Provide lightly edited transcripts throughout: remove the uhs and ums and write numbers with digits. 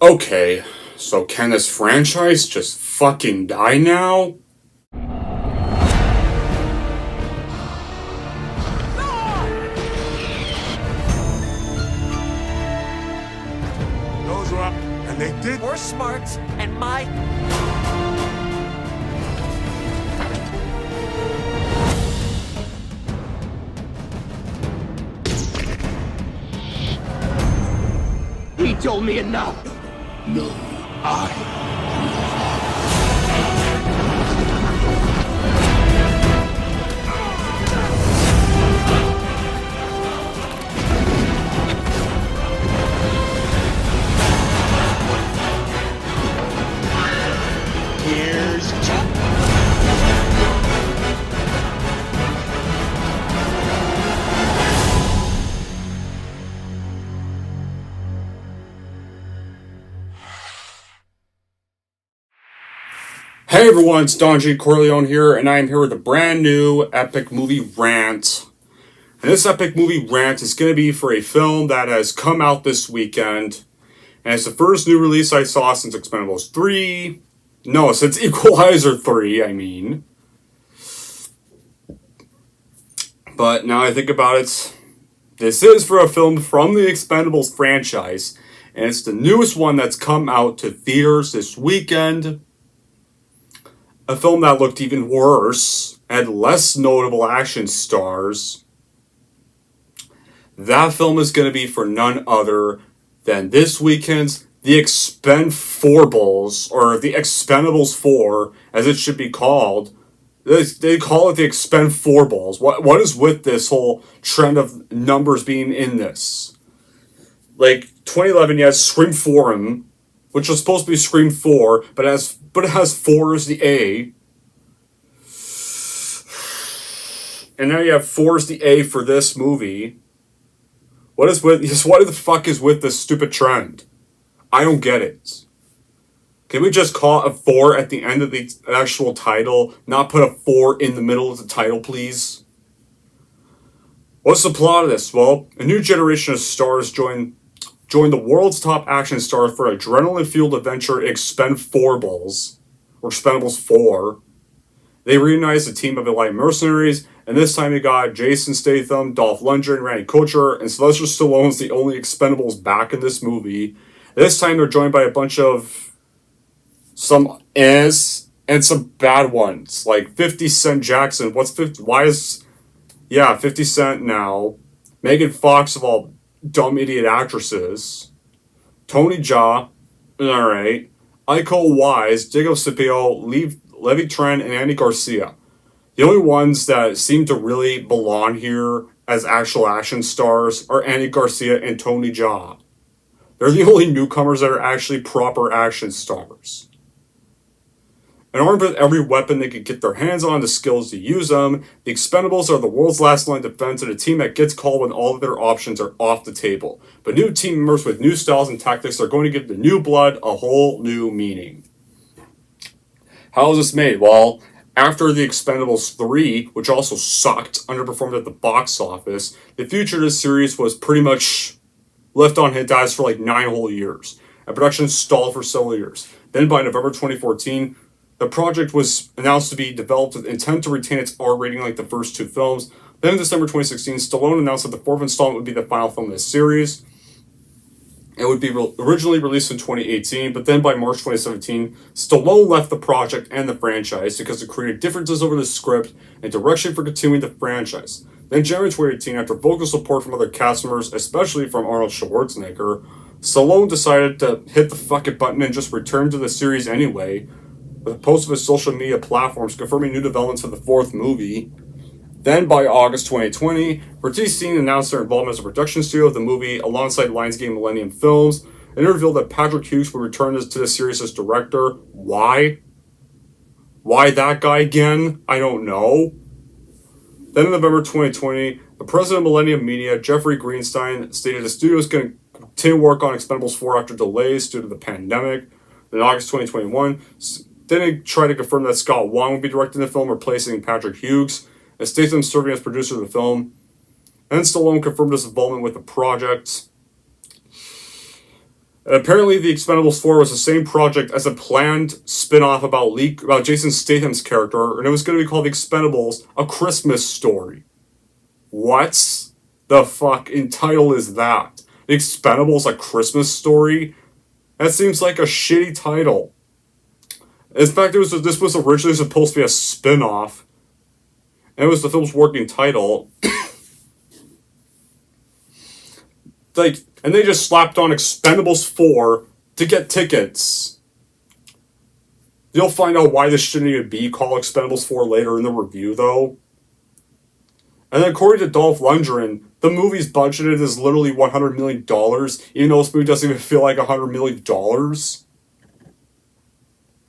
Okay, so can this franchise just fucking die now? Those were up, and they did. We're smart, and my... He told me enough. No, I. Here's Chuck. Hey everyone, it's Don G. Corleone here, and I am here with a brand new epic movie rant. And this epic movie rant is going to be for a film that has come out this weekend. And it's the first new release I saw since Expendables 3. No, since Equalizer 3, I mean. But now I think about it, this is for a film from the Expendables franchise. And it's the newest one that's come out to theaters this weekend. A film that looked even worse, had less notable action stars. That film is going to be for none other than this weekend's The Expend4BLES, or The Expendables 4, as it should be called. They call it The Expend4BLES. What is with this whole trend of numbers being in this? Like, 2011, you had Scream 4, which was supposed to be Scream 4, but it has 4 as the A. And now you have 4 as the A for this movie. What the fuck is with this stupid trend? I don't get it. Can we just call it a 4 at the end of the actual title, not put a 4 in the middle of the title, please? What's the plot of this? Well, a new generation of stars join the world's top action stars for adrenaline-fueled adventure Expend4BLES, or Expendables 4. They reunited a team of elite mercenaries, and this time you got Jason Statham, Dolph Lundgren, Randy Couture, and Sylvester Stallone's the only Expendables back in this movie. This time they're joined by a bunch of some S and some bad ones, like 50 Cent Jackson. What's 50? Why is... Yeah, 50 Cent now. Megan Fox of all dumb idiot actresses. Tony Jaa, alright. Iko Uwais, Diego Scipio, Levi Tran, and Andy Garcia. The only ones that seem to really belong here as actual action stars are Andy Garcia and Tony Jaa. They're the only newcomers that are actually proper action stars. And armed with every weapon they could get their hands on, the skills to use them, the Expendables are the world's last line of defense and a team that gets called when all of their options are off the table. But new team members with new styles and tactics are going to give the new blood a whole new meaning. How is this made? Well, after the Expendables 3, which also sucked, underperformed at the box office, the future of this series was pretty much left on hit dives for like 9 whole years. And production stalled for several years. Then by November 2014, the project was announced to be developed with intent to retain its R rating like the first 2 films. Then in December 2016, Stallone announced that the 4th installment would be the final film in this series. It would be originally released in 2018, but then by March 2017, Stallone left the project and the franchise because of creative differences over the script and direction for continuing the franchise. Then January 2018, after vocal support from other cast members, especially from Arnold Schwarzenegger, Stallone decided to hit the fucking button and just return to the series anyway, with a post of his social media platforms confirming new developments for the 4th movie. Then by August 2020, Vertice announced their involvement as a production studio of the movie alongside Lionsgate Millennium Films, and it revealed that Patrick Hughes would return to the series as director. Why? Why that guy again? I don't know. Then in November 2020, the president of Millennium Media, Jeffrey Greenstein, stated the studio is going to continue work on Expendables 4 after delays due to the pandemic. In August 2021, then they tried to confirm that Scott Wong would be directing the film, replacing Patrick Hughes, and Statham serving as producer of the film. And Stallone confirmed his involvement with the project. And apparently, The Expendables 4 was the same project as a planned spin-off about Jason Statham's character, and it was going to be called The Expendables: A Christmas Story. What the fuck in title is that? The Expendables: A Christmas Story? That seems like a shitty title. In fact, this was originally supposed to be a spin-off, and it was the film's working title. And they just slapped on Expendables 4 to get tickets. You'll find out why this shouldn't even be called Expendables 4 later in the review, though. And then according to Dolph Lundgren, the movie's budgeted is literally $100 million, even though this movie doesn't even feel like $100 million.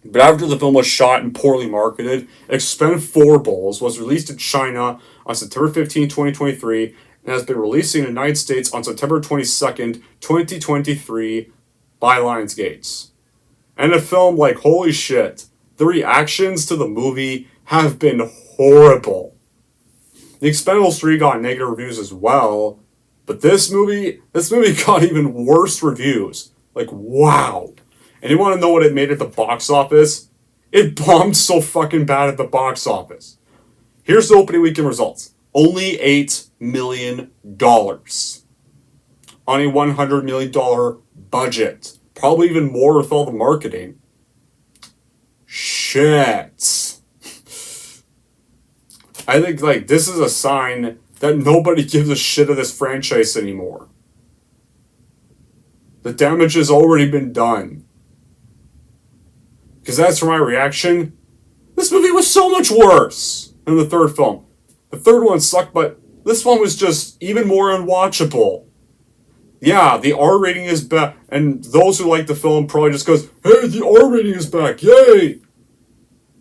But after the film was shot and poorly marketed, EXPEND4BLES was released in China on September 15, 2023, and has been released in the United States on September 22nd, 2023 by Lionsgate. And the film, like, holy shit, the reactions to the movie have been horrible. The Expendables 3 got negative reviews as well, but this movie got even worse reviews. Like, wow. And you want to know what it made at the box office? It bombed so fucking bad at the box office. Here's the opening weekend results. Only $8 million on a $100 million budget. Probably even more with all the marketing. Shit. I think, like, this is a sign that nobody gives a shit of this franchise anymore. The damage has already been done. Because as for my reaction, this movie was so much worse than the third film. The third one sucked, but this one was just even more unwatchable. Yeah, the R rating is back, and those who like the film probably just goes, hey, the R rating is back, yay!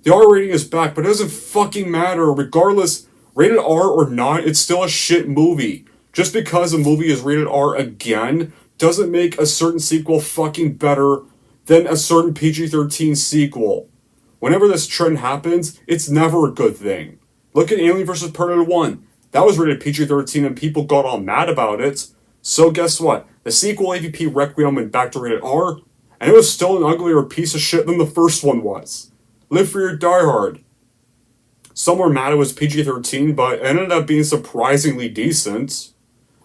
The R rating is back, but it doesn't fucking matter. Regardless, rated R or not, it's still a shit movie. Just because a movie is rated R again doesn't make a certain sequel fucking better than a certain PG-13 sequel. Whenever this trend happens, it's never a good thing. Look at Alien vs. Predator 1. That was rated PG-13 and people got all mad about it. So guess what? The sequel AVP Requiem went back to rated R, and it was still an uglier piece of shit than the first one was. Live Free or Die Hard. Some were mad it was PG-13, but it ended up being surprisingly decent.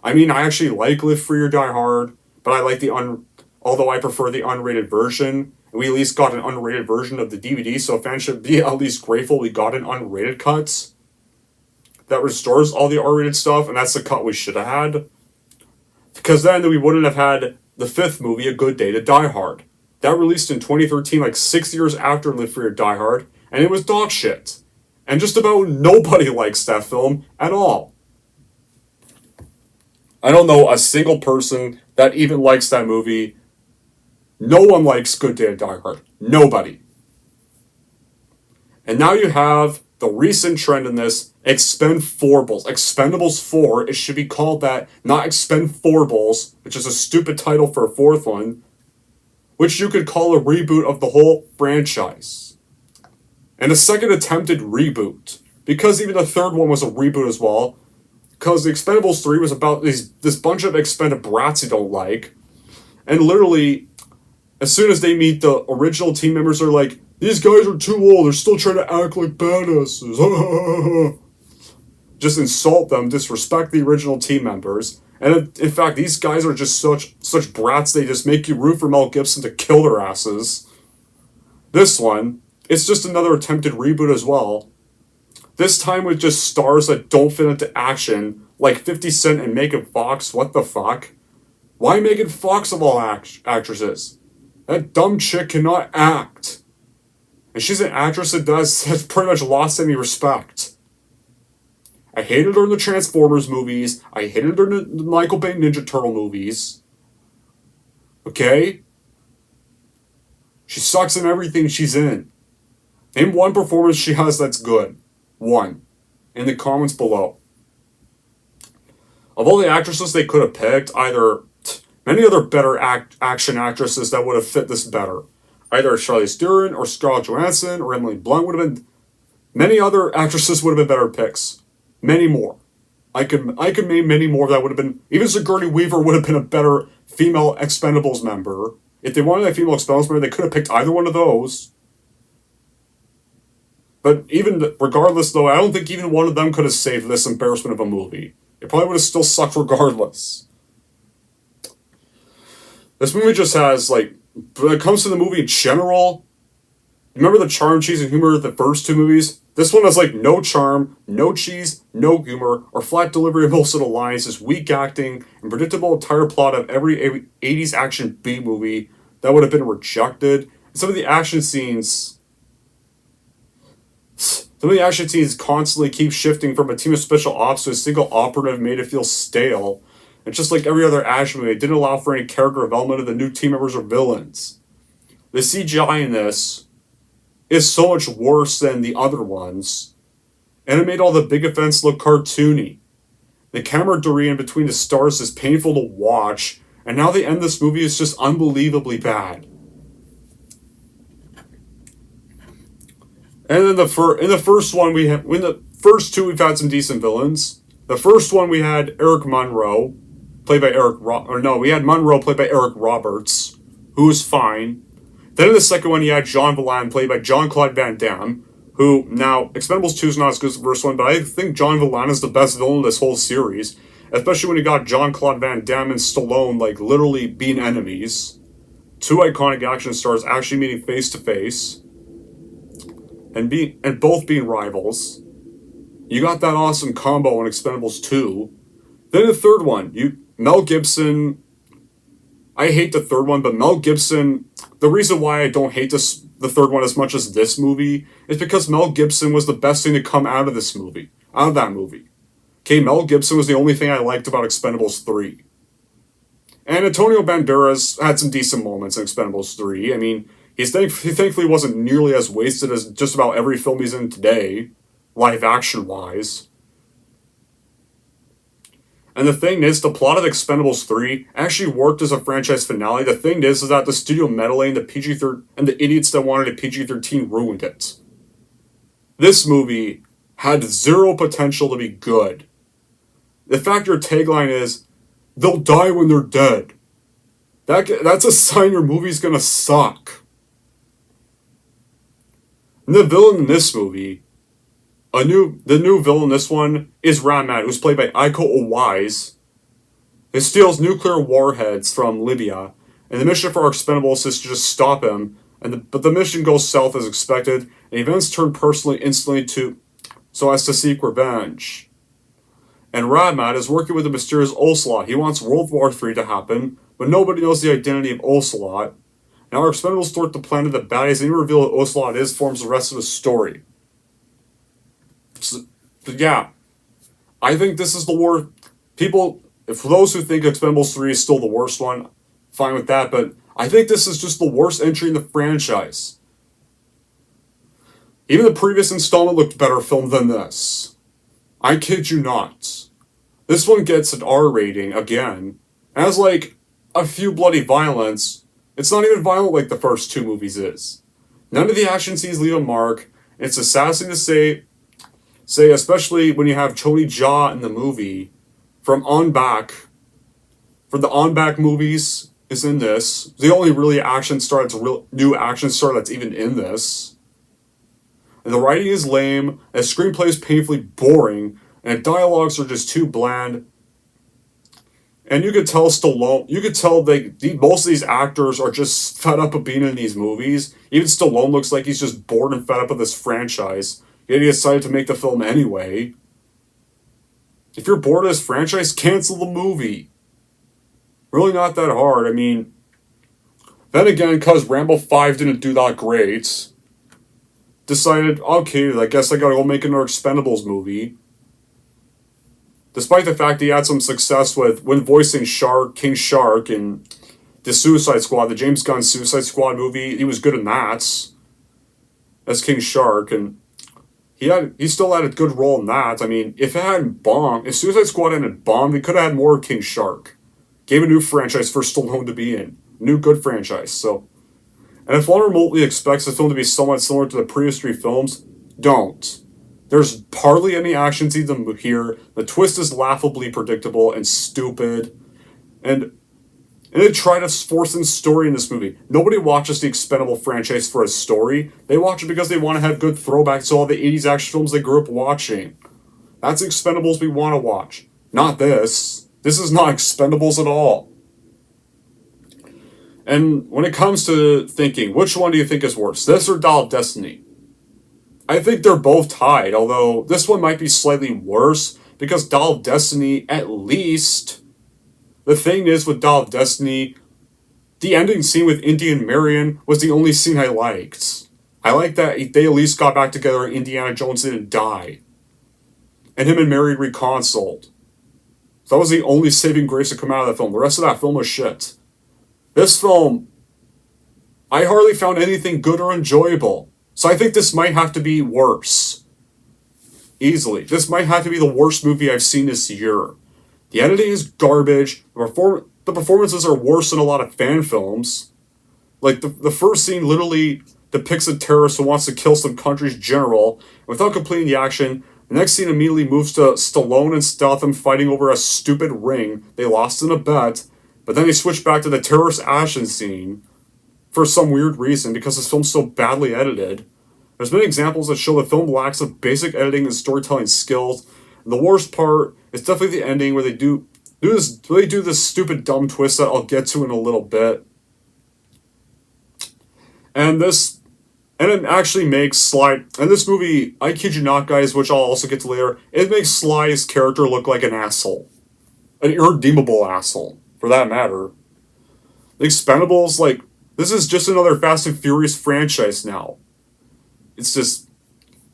I mean, I actually like Live Free or Die Hard, but I like although I prefer the unrated version. We at least got an unrated version of the DVD, so fans should be at least grateful we got an unrated cut that restores all the R-rated stuff, and that's the cut we should have had. Because then we wouldn't have had the fifth movie, A Good Day to Die Hard. That released in 2013, like 6 years after Live Free or Die Hard, and it was dog shit. And just about nobody likes that film at all. I don't know a single person that even likes that movie. No one likes Good Day to Die Hard. Nobody. And now you have the recent trend in this, Expend4BLES. Expendables 4, it should be called that, not Expend4BLES, which is a stupid title for a fourth one, which you could call a reboot of the whole franchise. And a second attempted reboot, because even the third one was a reboot as well, because the Expendables 3 was about this bunch of expended brats you don't like, and literally, as soon as they meet the original team members, they're like, these guys are too old, they're still trying to act like badasses. Just insult them, disrespect the original team members. And in fact, these guys are just such brats, they just make you root for Mel Gibson to kill their asses. This one, it's just another attempted reboot as well. This time with just stars that don't fit into action, like 50 Cent and Megan Fox, what the fuck? Why Megan Fox of all actresses? That dumb chick cannot act. And she's an actress that has pretty much lost any respect. I hated her in the Transformers movies. I hated her in the Michael Bay Ninja Turtle movies. Okay? She sucks in everything she's in. Name one performance she has that's good. One. In the comments below. Of all the actresses they could have picked, many other better action actresses that would have fit this better. Either Charlize Theron or Scarlett Johansson or Emily Blunt would have been... Many other actresses would have been better picks. Many more. I could name many more that would have been... Even Sigourney Weaver would have been a better female Expendables member. If they wanted a female Expendables member, they could have picked either one of those. But even regardless, though, I don't think even one of them could have saved this embarrassment of a movie. It probably would have still sucked regardless. This movie just has, like, when it comes to the movie in general, remember the charm, cheese, and humor of the first two movies? This one has, like, no charm, no cheese, no humor, or flat delivery of most of the lines, just weak acting, and predictable entire plot of every 80s action B movie that would have been rejected. And some of the action scenes constantly keep shifting from a team of special ops to a single operative, made it feel stale. And just like every other action movie, it didn't allow for any character development of the new team members or villains. The CGI in this is so much worse than the other ones, and it made all the big events look cartoony. The camaraderie in between the stars is painful to watch, and now the end of this movie is just unbelievably bad. And then in the first one in the first two we've had some decent villains. The first one we had Eric Monroe, played by Monroe played by Eric Roberts, who was fine. Then in the second one you had Jean Valjean played by Jean-Claude Van Damme, who now Expendables 2 is not as good as the first one, but I think Jean Valjean is the best villain in this whole series, especially when you got Jean-Claude Van Damme and Stallone like literally being enemies. Two iconic action stars actually meeting face to face. And both being rivals. You got that awesome combo in Expendables 2. Then the third one, Mel Gibson. I hate the third one, but Mel Gibson. The reason why I don't hate the third one as much as this movie is because Mel Gibson was the best thing to come out of that movie. Okay, Mel Gibson was the only thing I liked about Expendables 3. And Antonio Banderas had some decent moments in Expendables 3. I mean, he thankfully wasn't nearly as wasted as just about every film he's in today, live action wise. And the thing is, the plot of Expendables 3 actually worked as a franchise finale. The thing is that the studio meddling, the PG-13, and the idiots that wanted a PG-13 ruined it. This movie had zero potential to be good. The fact your tagline is, they'll die when they're dead. That's a sign your movie's gonna suck. And the villain in this movie, the new villain in this one is Rant, who's played by Iko Uwais. He steals nuclear warheads from Libya, and the mission for our Expendables is to just stop him. But the mission goes south as expected, and events turn personally instantly so as to seek revenge. And Rant is working with the mysterious Ocelot. He wants World War III to happen, but nobody knows the identity of Ocelot. Now our Expendables thwart the plan of the baddies, and even reveal what Ocelot is forms the rest of the story. So, yeah, I think this is the worst. For those who think Expendables 3 is still the worst one, fine with that, but I think this is just the worst entry in the franchise. Even the previous installment looked better filmed than this. I kid you not. This one gets an R rating again. Has like a few bloody violence. It's not even violent like the first two movies is. None of the action scenes leave a mark. And it's a sad thing to say, especially when you have Tony Jaa in the movie from On Back. For the On Back movies is in this. The only really new action star that's even in this. And the writing is lame, and the screenplay is painfully boring, and the dialogues are just too bland. And you could tell most of these actors are just fed up of being in these movies. Even Stallone looks like he's just bored and fed up of this franchise. Yet he decided to make the film anyway. If you're bored of this franchise, cancel the movie. Really not that hard. I mean, then again, because Rambo 5 didn't do that great, decided, okay, I guess I gotta go make another Expendables movie. Despite the fact he had some success when voicing King Shark in the Suicide Squad, the James Gunn Suicide Squad movie, he was good in that as King Shark, and he still had a good role in that. I mean, if Suicide Squad hadn't bombed, we could have had more King Shark. Gave a new franchise for Stallone to be in. New good franchise, so. And if one remotely expects the film to be somewhat similar to the previous three films, don't. There's hardly any action scenes here. The twist is laughably predictable and stupid. And they try to force in story in this movie. Nobody watches the Expendable franchise for a story. They watch it because they want to have good throwbacks to all the 80s action films they grew up watching. That's Expendables we want to watch. Not this. This is not Expendables at all. And when it comes to thinking, which one do you think is worse? This or Dial of Destiny? I think they're both tied, although this one might be slightly worse because Dial of Destiny, at least... The thing is with Dial of Destiny, the ending scene with Indy and Marion was the only scene I liked. I like that they at least got back together and Indiana Jones didn't die. And him and Marion reconciled. So that was the only saving grace to come out of that film. The rest of that film was shit. This film, I hardly found anything good or enjoyable. So I think this might have to be worse. Easily. This might have to be the worst movie I've seen this year. The editing is garbage. The performances are worse than a lot of fan films. Like, the first scene literally depicts a terrorist who wants to kill some country's general. Without completing the action, the next scene immediately moves to Stallone and Statham fighting over a stupid ring they lost in a bet. But then they switch back to the terrorist action scene for some weird reason because this film's so badly edited. There's been examples that show the film lacks of basic editing and storytelling skills. And the worst part is definitely the ending where they do this stupid dumb twist that I'll get to in a little bit. And it actually makes Sly, and this movie, I kid you not guys, which I'll also get to later, it makes Sly's character look like an asshole. An irredeemable asshole, for that matter. The Expendables, like, this is just another Fast and Furious franchise now. It's just,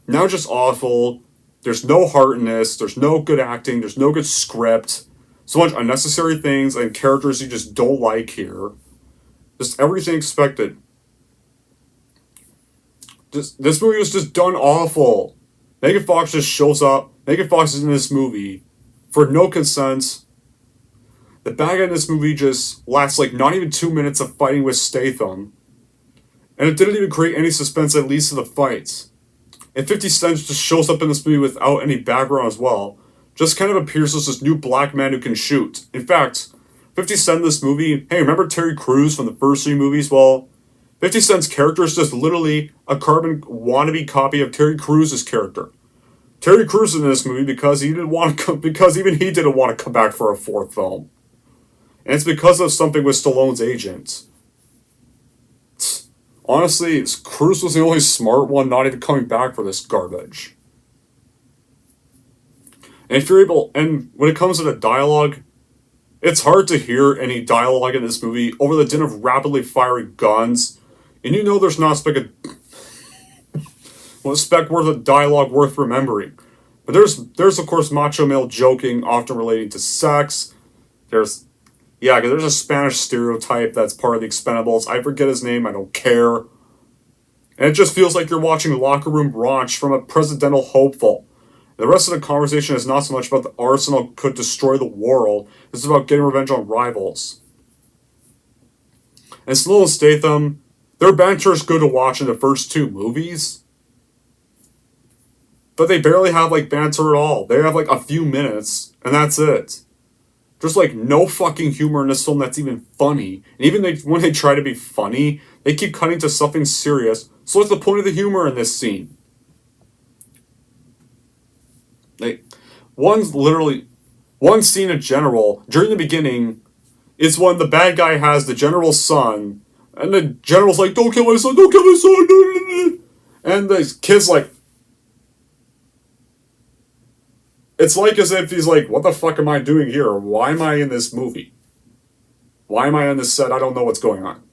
now just awful. There's no heart in this. There's no good acting. There's no good script. So much unnecessary things and characters you just don't like here. Just everything expected. This movie was just done awful. Megan Fox just shows up. Megan Fox is in this movie for no consent. The bad guy in this movie just lasts like not even 2 minutes of fighting with Statham. And it didn't even create any suspense that leads to the fights. And 50 Cent just shows up in this movie without any background as well. Just kind of appears as this new black man who can shoot. In fact, 50 Cent in this movie, hey, remember Terry Crews from the first 3 movies? Well, 50 Cent's character is just literally a carbon wannabe copy of Terry Crews' character. Terry Crews is in this movie because because even he didn't want to come back for a 4th film. And it's because of something with Stallone's agent. Honestly, Cruz was the only smart one not even coming back for this garbage. And if you're able, and when it comes to the dialogue, it's hard to hear any dialogue in this movie over the din of rapidly firing guns, and you know there's not a spec worth of dialogue worth remembering. But there's of course macho male joking, often relating to sex. There's a Spanish stereotype that's part of the Expendables. I forget his name, I don't care. And it just feels like you're watching locker room raunch from a presidential hopeful. The rest of the conversation is not so much about the arsenal could destroy the world, it's about getting revenge on rivals. And Stallone and Statham, their banter is good to watch in the first 2 movies. But they barely have like banter at all. They have like a few minutes, and that's it. There's like no fucking humor in this film that's even funny. And even when they try to be funny, they keep cutting to something serious. So what's the point of the humor in this scene? Like, one scene in general, during the beginning, is when the bad guy has the general's son, and the general's like, don't kill my son, don't kill my son. And the kid's like, it's like as if he's like, what the fuck am I doing here? Why am I in this movie? Why am I on this set? I don't know what's going on.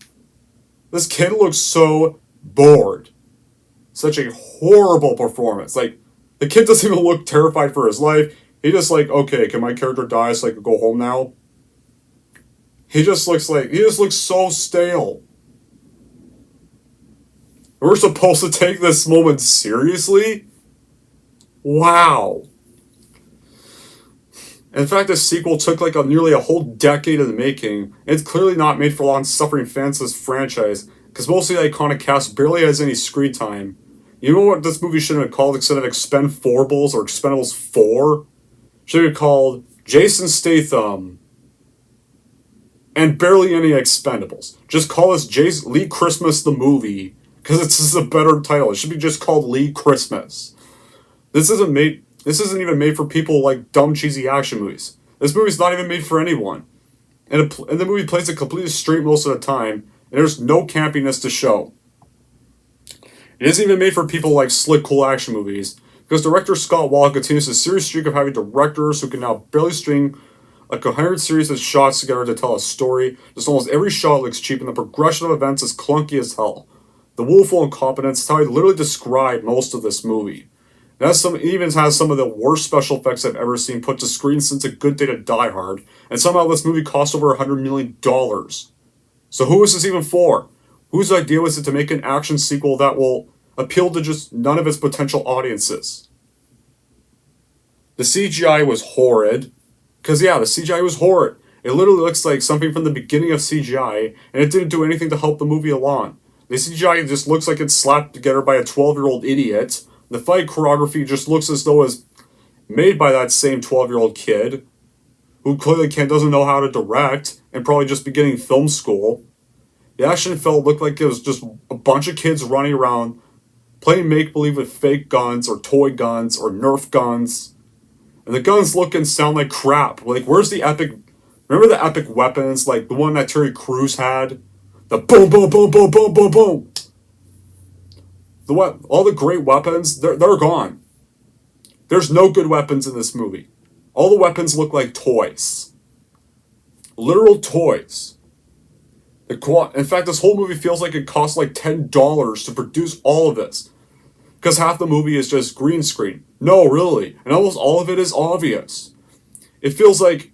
This kid looks so bored. Such a horrible performance. Like, the kid doesn't even look terrified for his life. He just like, okay, can my character die so I can go home now? He just looks so stale. We're supposed to take this moment seriously? Wow. In fact, this sequel took like nearly a whole decade in the making. It's clearly not made for long-suffering fans of this franchise, because most of the iconic cast barely has any screen time. You know what this movie should have been called instead of Expend4BLES or Expendables 4? Should have been called Jason Statham and barely any Expendables. Just call this Lee Christmas the movie, because it's just a better title. It should be just called Lee Christmas. This isn't even made for people like dumb, cheesy action movies. This movie's not even made for anyone. And the movie plays it completely straight most of the time, and there's no campiness to show. It isn't even made for people like slick, cool action movies, because director Scott Wall continues a serious streak of having directors who can now barely string a coherent series of shots together to tell a story. Just almost every shot looks cheap, and the progression of events is clunky as hell. The woeful incompetence is how I literally describe most of this movie. It even has some of the worst special effects I've ever seen put to screen since A Good Day to Die Hard, and somehow this movie cost over $100 million. So who is this even for? Whose idea was it to make an action sequel that will appeal to just none of its potential audiences? The CGI was horrid. Because yeah, the CGI was horrid. It literally looks like something from the beginning of CGI, and it didn't do anything to help the movie along. The CGI just looks like it's slapped together by a 12-year-old idiot. The fight choreography just looks as though it's made by that same 12-year-old kid, who clearly doesn't know how to direct, and probably just beginning film school. The action looked like it was just a bunch of kids running around, playing make-believe with fake guns, or toy guns, or Nerf guns. And the guns look and sound like crap. Like, where's the epic... Remember the epic weapons, like the one that Terry Crews had? The boom, boom, boom, boom, boom, boom, boom. All the great weapons, they're gone. There's no good weapons in this movie. All the weapons look like toys. Literal toys. In fact, this whole movie feels like it cost like $10 to produce all of this. Because half the movie is just green screen. No, really. And almost all of it is obvious. It feels like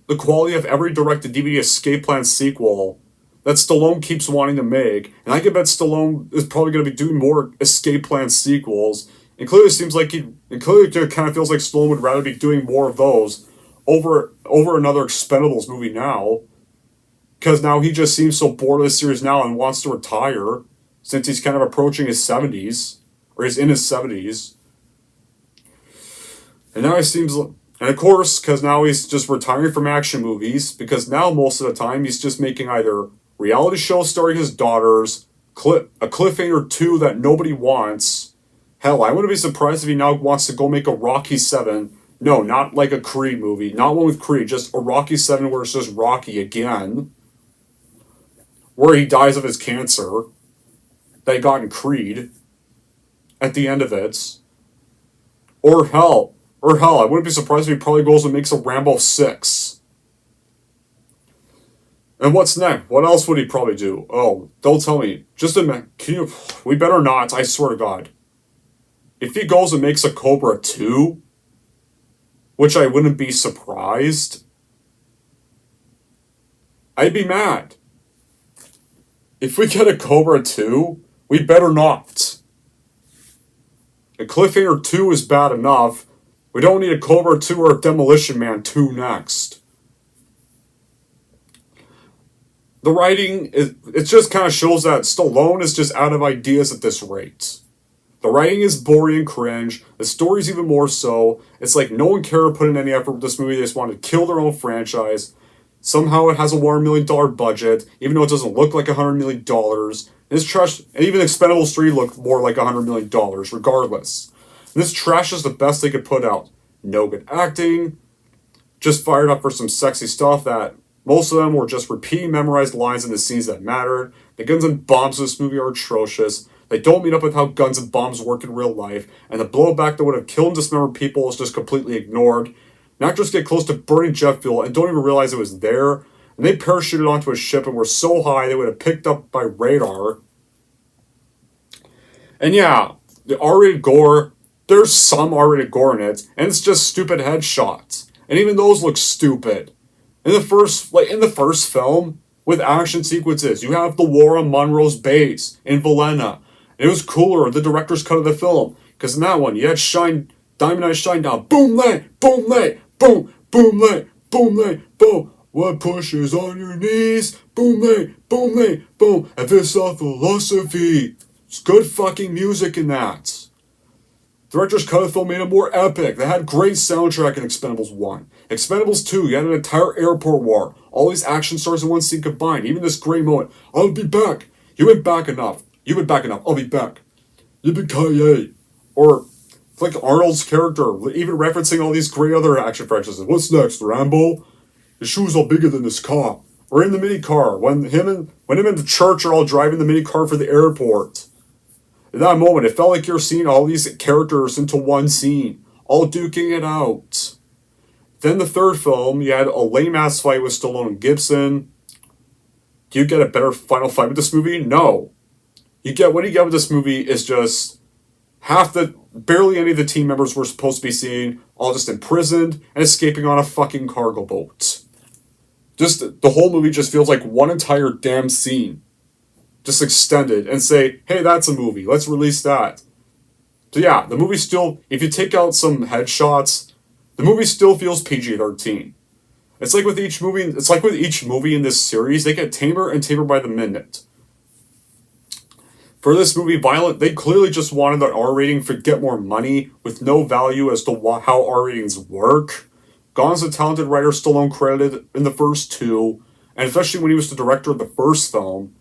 the quality of every direct-to-DVD Escape Plan sequel that Stallone keeps wanting to make, and I can bet Stallone is probably going to be doing more Escape Plan sequels, and clearly it kind of feels like Stallone would rather be doing more of those over another Expendables movie now, because now he just seems so bored of the series now and wants to retire, since he's kind of approaching his 70s, or he's in his 70s, and now he seems... And of course, because now he's just retiring from action movies, because now most of the time he's just making either reality shows starring his daughters, a cliffhanger 2 that nobody wants. Hell, I wouldn't be surprised if he now wants to go make a Rocky 7. No, not like a Creed movie. Not one with Creed, just a Rocky 7 where it's just Rocky again. Where he dies of his cancer that he got in Creed at the end of it. Or hell, I wouldn't be surprised if he probably goes and makes a Rambo 6. And what's next? What else would he probably do? Oh, don't tell me. Just a minute. We better not, I swear to God. If he goes and makes a Cobra 2, which I wouldn't be surprised, I'd be mad. If we get a Cobra 2, we better not. A Cliffhanger 2 is bad enough. We don't need a Cobra 2 or a Demolition Man 2 next. The writing, it just kind of shows that Stallone is just out of ideas at this rate. The writing is boring and cringe. The story's even more so. It's like no one cared to put in any effort with this movie. They just wanted to kill their own franchise. Somehow it has a $1 million budget, even though it doesn't look like $100 million. It's trash, and even Expendables 3 looked more like $100 million, regardless. And this trash is the best they could put out. No good acting. Just fired up for some sexy stuff that most of them were just repeating memorized lines in the scenes that mattered. The guns and bombs in this movie are atrocious. They don't meet up with how guns and bombs work in real life. And the blowback that would have killed and dismembered people is just completely ignored. And actors get close to burning jet fuel and don't even realize it was there. And they parachuted onto a ship and were so high they would have picked up by radar. And yeah, the R-rated gore, there's some R-rated gore in it, and it's just stupid headshots. And even those look stupid. In the first film, with action sequences, you have the war on Monroe's base in Valena. And it was cooler in the director's cut of the film, because in that one, you had Diamond Eyes Shine Down, boom lay, boom lay, boom, boom lay, boom lay, boom. What pushes on your knees, boom lay, boom lay, boom. And this our philosophy. It's good fucking music in that. Director's cut of the film made it more epic. They had great soundtrack in Expendables 1. Expendables 2, you had an entire airport war. All these action stars in one scene combined. Even this great moment. I'll be back. You went back enough. You went back enough. I'll be back. Yippee-ki-yay. Or, like Arnold's character, even referencing all these great other action franchises. What's next, Rambo? His shoes all bigger than this car. Or in the mini car, when him and the church are all driving the mini car for the airport. In that moment, it felt like you're seeing all these characters into one scene, all duking it out. Then the third film, you had a lame-ass fight with Stallone and Gibson. Do you get a better final fight with this movie? No. What you get with this movie is just barely any of the team members we're supposed to be seeing, all just imprisoned and escaping on a fucking cargo boat. Just, the whole movie just feels like one entire damn scene. Just extended and say, hey, that's a movie. Let's release that. So yeah, the movie still, if you take out some headshots, the movie still feels PG-13. It's like with each movie in this series, they get tamer and tamer by the minute. For this movie, they clearly just wanted an R rating to get more money, with no value as to how R ratings work. Gahn's a talented writer, Stallone credited in the first two, and especially when he was the director of the first film.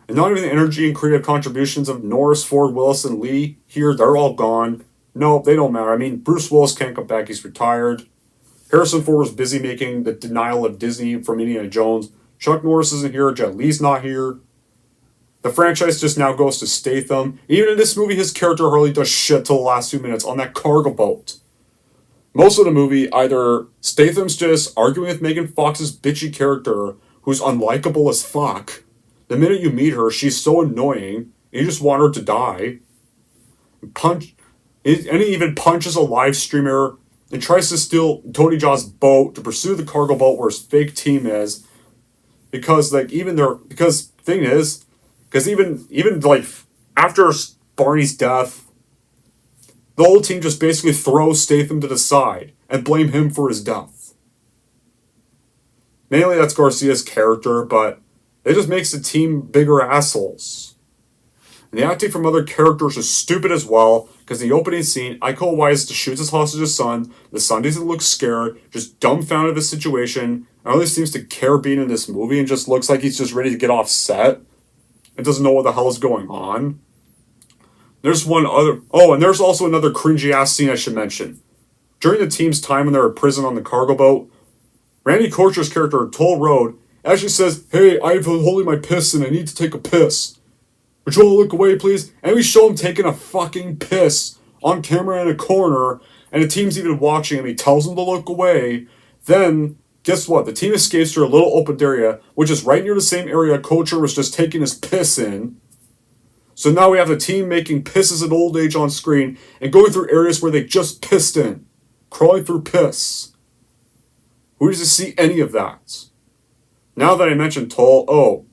And not even the energy and creative contributions of Norris, Ford, Willis, and Lee here, they're all gone. No, they don't matter. I mean, Bruce Willis can't come back, he's retired. Harrison Ford was busy making The Denial of Disney from Indiana Jones. Chuck Norris isn't here, Jet Li's not here. The franchise just now goes to Statham. Even in this movie, his character hardly does shit till the last 2 minutes on that cargo boat. Most of the movie, either Statham's just arguing with Megan Fox's bitchy character, who's unlikable as fuck. The minute you meet her, she's so annoying, and you just want her to die. And he even punches a live streamer and tries to steal Tony Jaa's boat to pursue the cargo boat where his fake team is. Because after Barney's death, the whole team just basically throws Statham to the side and blame him for his death. Mainly that's Garcia's character, but it just makes the team bigger assholes. And the acting from other characters is stupid as well, because in the opening scene, Iko Uwais shoots his hostage's son, the son doesn't look scared, just dumbfounded of his situation, and really seems to care being in this movie, and just looks like he's just ready to get off set, and doesn't know what the hell is going on. And there's also another cringy-ass scene I should mention. During the team's time when they're in prison on the cargo boat, Randy Couture's character, Toll Road, actually says, hey, I've been holding my piss and I need to take a piss. Would you all look away, please? And we show him taking a fucking piss on camera in a corner, and the team's even watching him. He tells them to look away. Then, guess what? The team escapes through a little open area, which is right near the same area Couture was just taking his piss in. So now we have the team making pisses in old age on screen and going through areas where they just pissed in. Crawling through piss. Who does see any of that? Now that I mentioned Toll,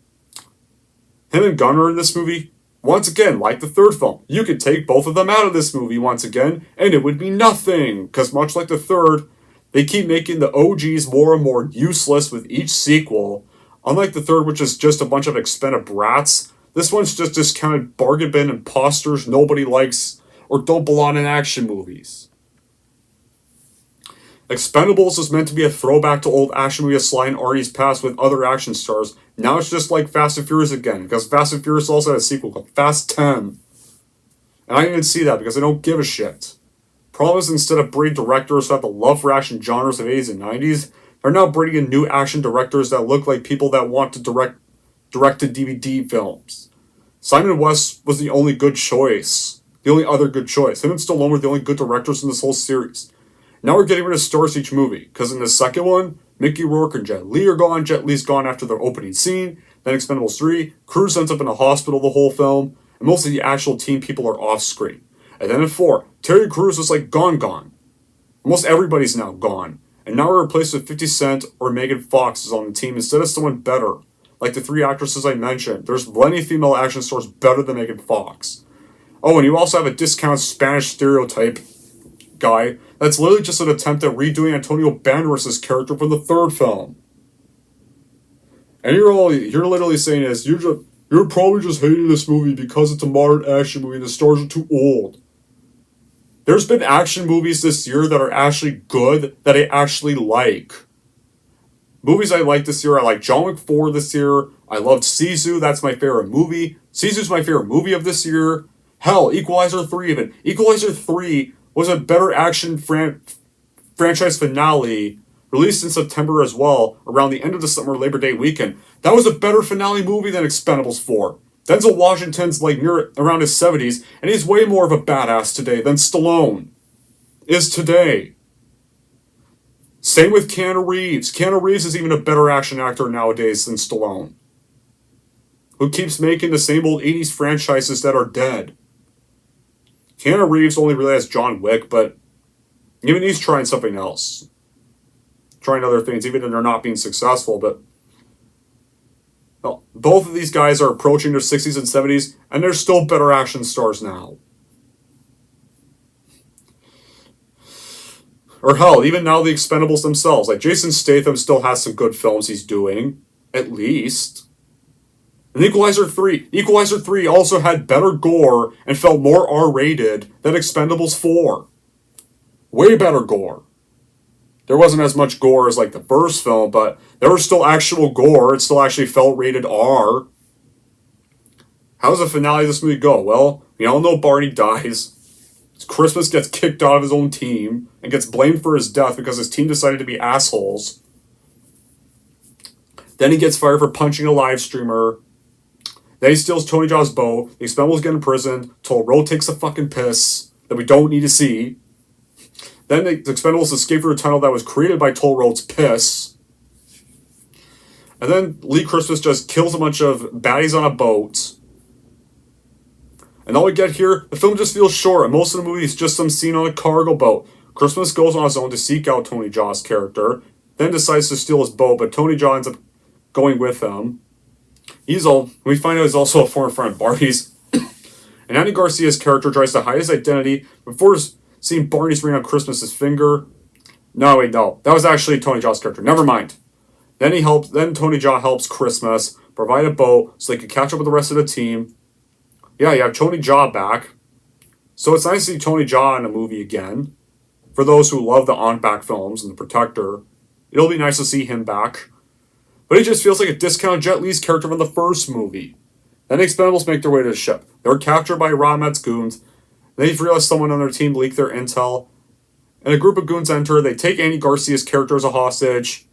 him and Gunnar in this movie, once again, like the third film, you could take both of them out of this movie once again, and it would be nothing. Because much like the third, they keep making the OGs more and more useless with each sequel. Unlike the third, which is just a bunch of expended brats, this one's just discounted bargain bin imposters nobody likes or don't belong in action movies. Expendables is meant to be a throwback to old action movie Sly and Arnie's past with other action stars. Now it's just like Fast and Furious again, because Fast and Furious also had a sequel called Fast 10. And I didn't even see that because I don't give a shit. Problem is, instead of breeding directors who have the love for action genres of 80s and 90s, they're now breeding in new action directors that look like people that want to direct-to-DVD films. Simon West was the only good choice. The only other good choice. Him and Stallone were the only good directors in this whole series. Now we're getting rid of stars each movie, because in the second one, Mickey Rourke and Jet Li are gone. Jet Li's gone after their opening scene. Then Expendables 3, Cruise ends up in a hospital the whole film, and most of the actual team people are off screen. And then in 4, Terry Crews is like gone. Almost everybody's now gone. And now we're replaced with 50 Cent or Megan Fox is on the team instead of someone better. Like the 3 actresses I mentioned. There's plenty of female action stars better than Megan Fox. Oh, and you also have a discounted Spanish stereotype guy that's literally just an attempt at redoing Antonio Banderas' character from the third film. And you're literally saying is, You're probably just hating this movie because it's a modern action movie and the stars are too old. There's been action movies this year that are actually good, that I actually like. Movies I like this year, I like John Wick 4 this year. I loved Sisu, that's my favorite movie. Sisu's my favorite movie of this year. Hell, Equalizer 3 even. Equalizer 3 was a better action franchise finale, released in September as well, around the end of the summer Labor Day weekend. That was a better finale movie than Expendables 4. Denzel Washington's like near around his 70s, and he's way more of a badass today than Stallone is today. Same with Keanu Reeves. Keanu Reeves is even a better action actor nowadays than Stallone, who keeps making the same old 80s franchises that are dead. Keanu Reeves only really has John Wick, but even he's trying something else. Trying other things, even if they're not being successful, but well, both of these guys are approaching their 60s and 70s, and they're still better action stars now. Or hell, even now the Expendables themselves. Like Jason Statham still has some good films he's doing, at least. And Equalizer 3. Equalizer 3 also had better gore and felt more R-rated than Expendables 4. Way better gore. There wasn't as much gore as like the first film, but there was still actual gore. It still actually felt rated R. How does the finale of this movie go? Well, we all know Barney dies. Christmas gets kicked out of his own team and gets blamed for his death because his team decided to be assholes. Then he gets fired for punching a live streamer. Then he steals Tony Jaa's boat. The Expendables get imprisoned. Toll Road takes a fucking piss that we don't need to see. Then the Expendables escape through a tunnel that was created by Toll Road's piss. And then Lee Christmas just kills a bunch of baddies on a boat. And all we get here, the film just feels short, and most of the movie is just some scene on a cargo boat. Christmas goes on his own to seek out Tony Jaa's character, then decides to steal his boat, but Tony Jaa ends up going with him. We find out he's also a former friend of Barney's. And Andy Garcia's character tries to hide his identity before seeing Barney's ring on Christmas's finger. No, wait, no. That was actually Tony Jaa's character. Never mind. Then Tony Jaa helps Christmas provide a boat so they can catch up with the rest of the team. Yeah, you have Tony Jaa back. So it's nice to see Tony Jaa in a movie again. For those who love the On Back films and The Protector, it'll be nice to see him back. But he just feels like a discounted Jet Li's character from the first movie. Then the Expendables make their way to the ship. They're captured by Rahmat's goons. They've realized someone on their team leaked their intel. And a group of goons enter. They take Andy Garcia's character as a hostage.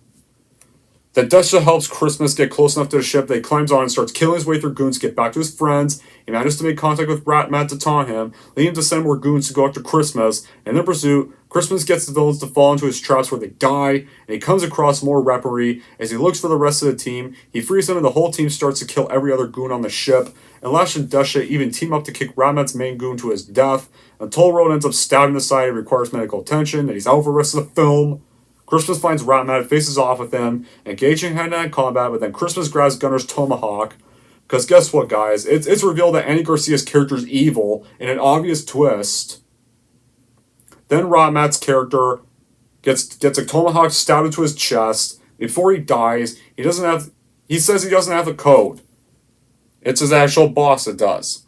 Then Desha helps Christmas get close enough to the ship. They climbs on and starts killing his way through goons to get back to his friends. He manages to make contact with Matt to taunt him, leading him to send more goons to go after Christmas. In their pursuit, Christmas gets the villains to fall into his traps where they die, and he comes across more weaponry. As he looks for the rest of the team, he frees them and the whole team starts to kill every other goon on the ship. And Lash and Desha even team up to kick Rahmat's main goon to his death. And Toll Road ends up stabbing the side and requires medical attention, and he's out for the rest of the film. Christmas finds Rahmat, faces off with him, engaging hand-to-hand combat, but then Christmas grabs Gunner's tomahawk. Because guess what, guys? It's revealed that Andy Garcia's character is evil in an obvious twist. Then Rahmat's character gets a tomahawk stabbed into his chest. Before he dies, he says he doesn't have the code. It's his actual boss that does.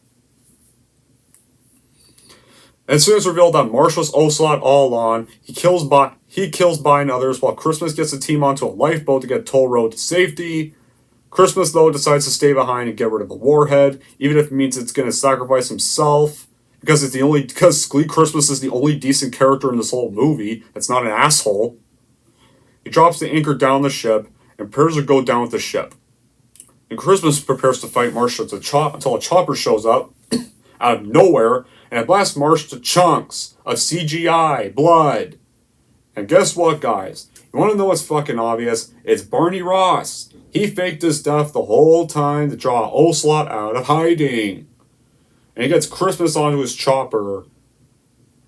As soon as it's revealed that Marshall's Ocelot all along, he kills By and others while Christmas gets the team onto a lifeboat to get Toll Road to safety. Christmas, though, decides to stay behind and get rid of the warhead, even if it means it's going to sacrifice himself, because Lee Christmas is the only decent character in this whole movie that's not an asshole. He drops the anchor down the ship and prepares to go down with the ship. And Christmas prepares to fight Marshall until a chopper shows up out of nowhere, and it blasts Marsh to chunks of CGI blood. And guess what, guys? You want to know what's fucking obvious? It's Barney Ross. He faked his death the whole time to draw Ocelot out of hiding. And he gets Christmas onto his chopper.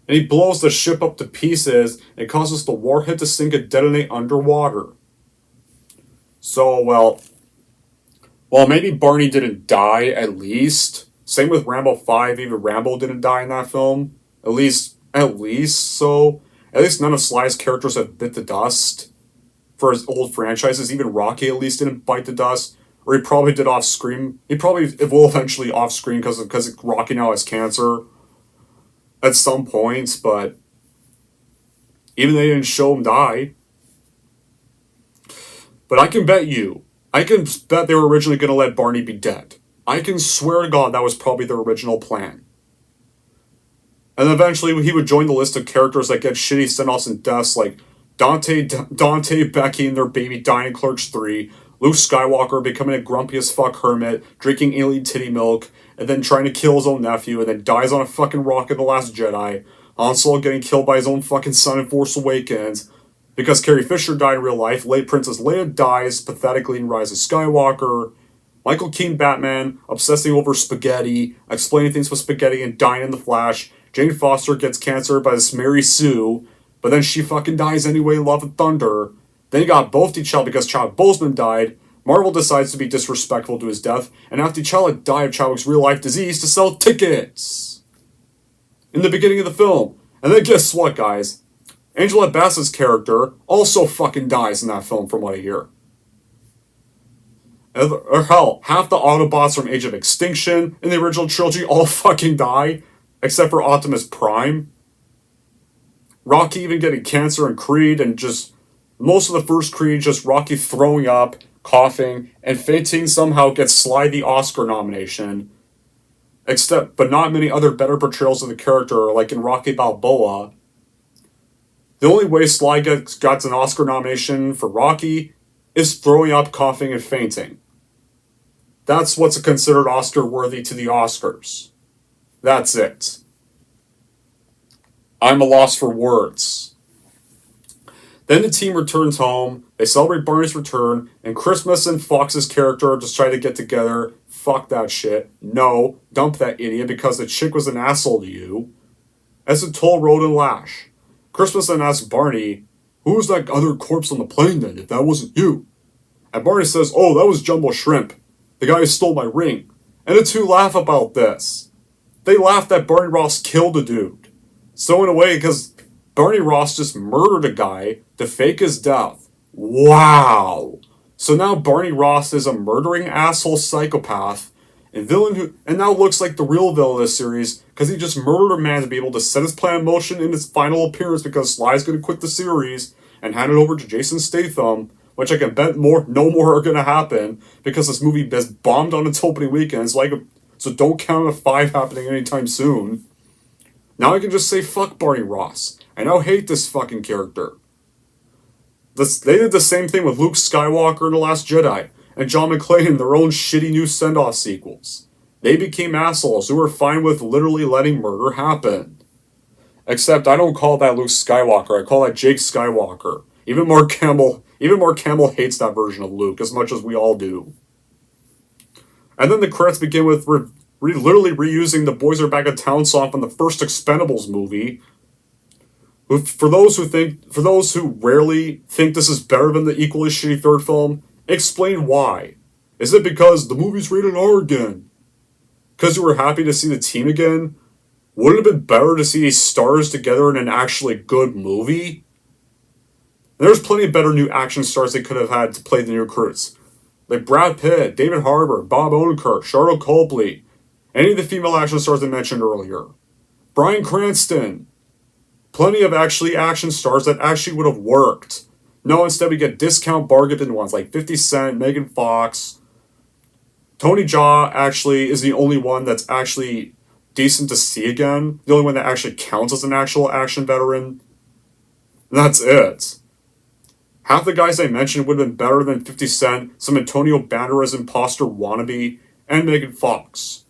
And he blows the ship up to pieces and causes the warhead to sink and detonate underwater. So, well, maybe Barney didn't die, at least. Same with Rambo 5, even Rambo didn't die in that film. At least so. At least none of Sly's characters have bit the dust for his old franchises. Even Rocky at least didn't bite the dust. or he probably did off screen. He probably will eventually off screen because Rocky now has cancer at some points, but even they didn't show him die. But I can bet they were originally going to let Barney be dead. I can swear to God that was probably their original plan. And eventually he would join the list of characters that get shitty send-offs and deaths like Dante, Becky and their baby dying in Clerks 3, Luke Skywalker becoming a grumpy as fuck hermit, drinking alien titty milk, and then trying to kill his own nephew, and then dies on a fucking rock in The Last Jedi, Han Solo getting killed by his own fucking son in Force Awakens, because Carrie Fisher died in real life, late Princess Leia dies pathetically in Rise of Skywalker, Michael Keaton Batman obsessing over spaghetti, explaining things with spaghetti and dying in The Flash, Jane Foster gets cancer by this Mary Sue, but then she fucking dies anyway in Love and Thunder. Then you got both T'Challa because Chadwick Boseman died. Marvel decides to be disrespectful to his death, and after T'Challa died of Chadwick's real-life disease to sell tickets in the beginning of the film. And then guess what, guys? Angela Bassett's character also fucking dies in that film, from what I hear. Or hell, half the Autobots from Age of Extinction in the original trilogy all fucking die, except for Optimus Prime. Rocky even getting cancer in Creed, and just most of the first Creed, just Rocky throwing up, coughing, and fainting somehow gets Sly the Oscar nomination. But not many other better portrayals of the character, like in Rocky Balboa. The only way Sly gets an Oscar nomination for Rocky is throwing up, coughing, and fainting. That's what's considered Oscar-worthy to the Oscars. That's it. I'm a loss for words. Then the team returns home, they celebrate Barney's return, and Christmas and Fox's character just try to get together. Fuck that shit. No, dump that idiot because the chick was an asshole to you. As it told Road and Lash. Christmas then asks Barney, who was that other corpse on the plane then, if that wasn't you? And Barney says, oh, that was Jumbo Shrimp, the guy who stole my ring. And the two laugh about this. They laugh that Barney Ross killed a dude. So in a way, because Barney Ross just murdered a guy to fake his death. Wow. So now Barney Ross is a murdering asshole psychopath and villain and now looks like the real villain of this series because he just murdered a man to be able to set his plan in motion in his final appearance because Sly's going to quit the series and hand it over to Jason Statham, which I can bet no more are going to happen because this movie has bombed on its opening weekend, so don't count a 5 happening anytime soon. Now I can just say fuck Barney Ross. I now hate this fucking character. They did the same thing with Luke Skywalker in The Last Jedi and John McClane in their own shitty new send-off sequels. They became assholes who were fine with literally letting murder happen. Except I don't call that Luke Skywalker, I call that Jake Skywalker. Even Mark Hamill hates that version of Luke as much as we all do. And then the credits begin with literally reusing the Boys Are Back in Town song from the first Expendables movie. For those who rarely think this is better than the equally shitty third film, explain why. Is it because the movie's rated R again? Because you were happy to see the team again? Wouldn't it have been better to see these stars together in an actually good movie? There's plenty of better new action stars they could have had to play the new recruits. Like Brad Pitt, David Harbour, Bob Odenkirk, Charlotte Copley, any of the female action stars I mentioned earlier. Bryan Cranston. Plenty of action stars that actually would have worked. No, instead we get discount bargain ones like 50 Cent, Megan Fox. Tony Jaa actually is the only one that's actually decent to see again. The only one that actually counts as an actual action veteran. And that's it. Half the guys I mentioned would have been better than 50 Cent, some Antonio Banderas imposter wannabe, and Megan Fox.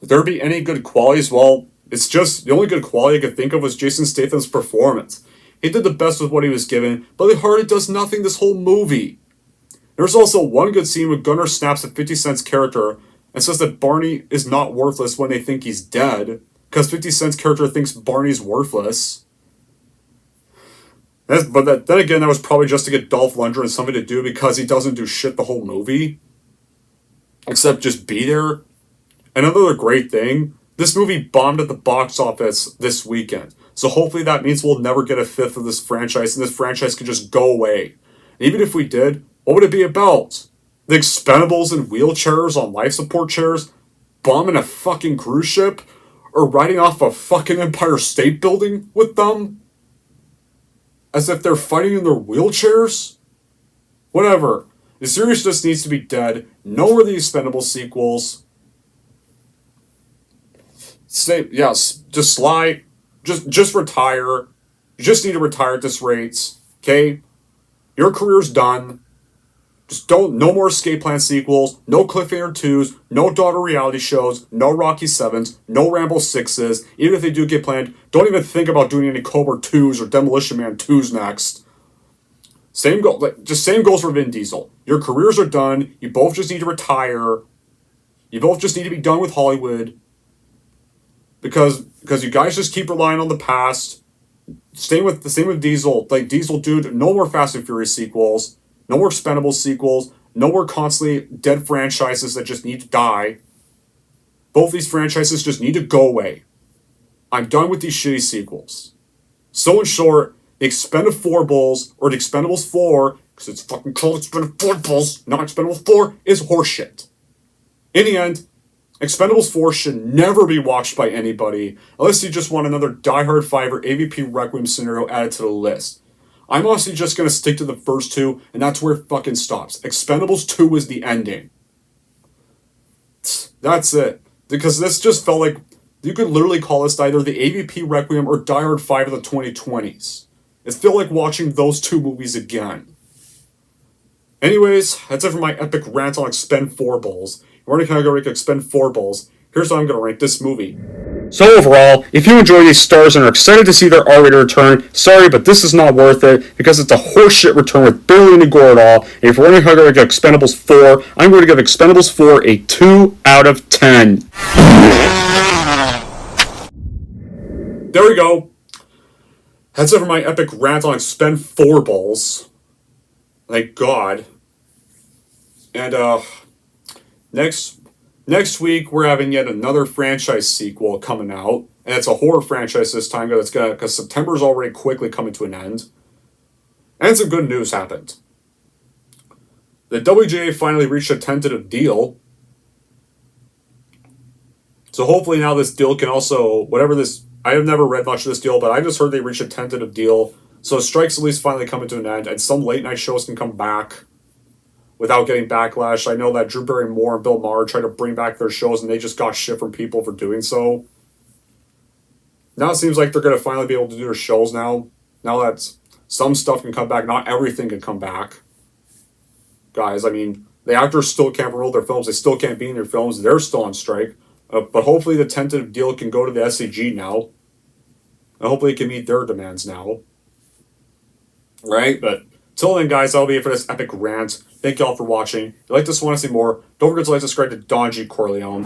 Would there be any good qualities? Well, it's just, the only good quality I could think of was Jason Statham's performance. He did the best with what he was given, but he hardly does nothing this whole movie. There's also one good scene where Gunnar snaps at 50 Cent's character and says that Barney is not worthless when they think he's dead, because 50 Cent's character thinks Barney's worthless. Then again, that was probably just to get Dolph Lundgren something to do because he doesn't do shit the whole movie. Except just be there. Another great thing, this movie bombed at the box office this weekend. So hopefully that means we'll never get a fifth of this franchise and this franchise can just go away. And even if we did, what would it be about? The Expendables in wheelchairs on life support chairs, bombing a fucking cruise ship, or riding off a fucking Empire State Building with them? As if they're fighting in their wheelchairs? Whatever. The series just needs to be dead. No more of the Expendables sequels. Just slide. Just retire. You just need to retire at this rate. Okay? Your career's done. Just no more Escape Plan sequels, no Cliffhanger 2s, no Daughter reality shows, no Rocky 7s, no Rambo 6s. Even if they do get planned, don't even think about doing any Cobra 2s or Demolition Man 2s next. Same goes for Vin Diesel. Your careers are done. You both just need to retire. You both just need to be done with Hollywood. Because you guys just keep relying on the past. Same with Diesel. Like, Diesel, dude, no more Fast and Furious sequels. No more Expendables sequels. No more constantly dead franchises that just need to die. Both these franchises just need to go away. I'm done with these shitty sequels. So in short, the EXPEND4BLES, or the Expendables 4, because it's fucking called EXPEND4BLES, not Expendables 4, is horseshit. In the end, Expendables 4 should never be watched by anybody, unless you just want another Die Hard 5 or AVP Requiem scenario added to the list. I'm honestly just going to stick to the first two, and that's where it fucking stops. Expendables 2 is the ending. That's it. Because this just felt like, you could literally call this either the AVP Requiem or Die Hard 5 of the 2020s. It felt like watching those two movies again. Anyways, that's it for my epic rant on EXPEND4BLES. If you want to kind of go rank EXPEND4BLES, here's how I'm going to rank this movie. So overall, if you enjoy these stars and are excited to see their R-rated return, sorry, but this is not worth it, because it's a horseshit return with barely any gore at all. And if you're wondering how I'm going to give Expendables 4, I'm going to give Expendables 4 a 2 out of 10. There we go. That's it for my epic rant on EXPEND4BLES. Thank God. And, Next week, we're having yet another franchise sequel coming out. And it's a horror franchise this time, because September's already quickly coming to an end. And some good news happened. The WGA finally reached a tentative deal. So hopefully now this deal can also, I have never read much of this deal, but I just heard they reached a tentative deal. So strikes at least finally coming to an end, and some late night shows can come back without getting backlash. I know that Drew Barrymore and Bill Maher tried to bring back their shows, and they just got shit from people for doing so. Now it seems like they're going to finally be able to do their shows now. Now that some stuff can come back, not everything can come back. Guys, I mean, the actors still can't promote their films. They still can't be in their films. They're still on strike. But hopefully the tentative deal can go to the SCG now. And hopefully it can meet their demands now. Right? But till then, guys, that'll be it for this epic rant. Thank y'all for watching. If you like this, want to see more, don't forget to like, subscribe to Don G. Corleone.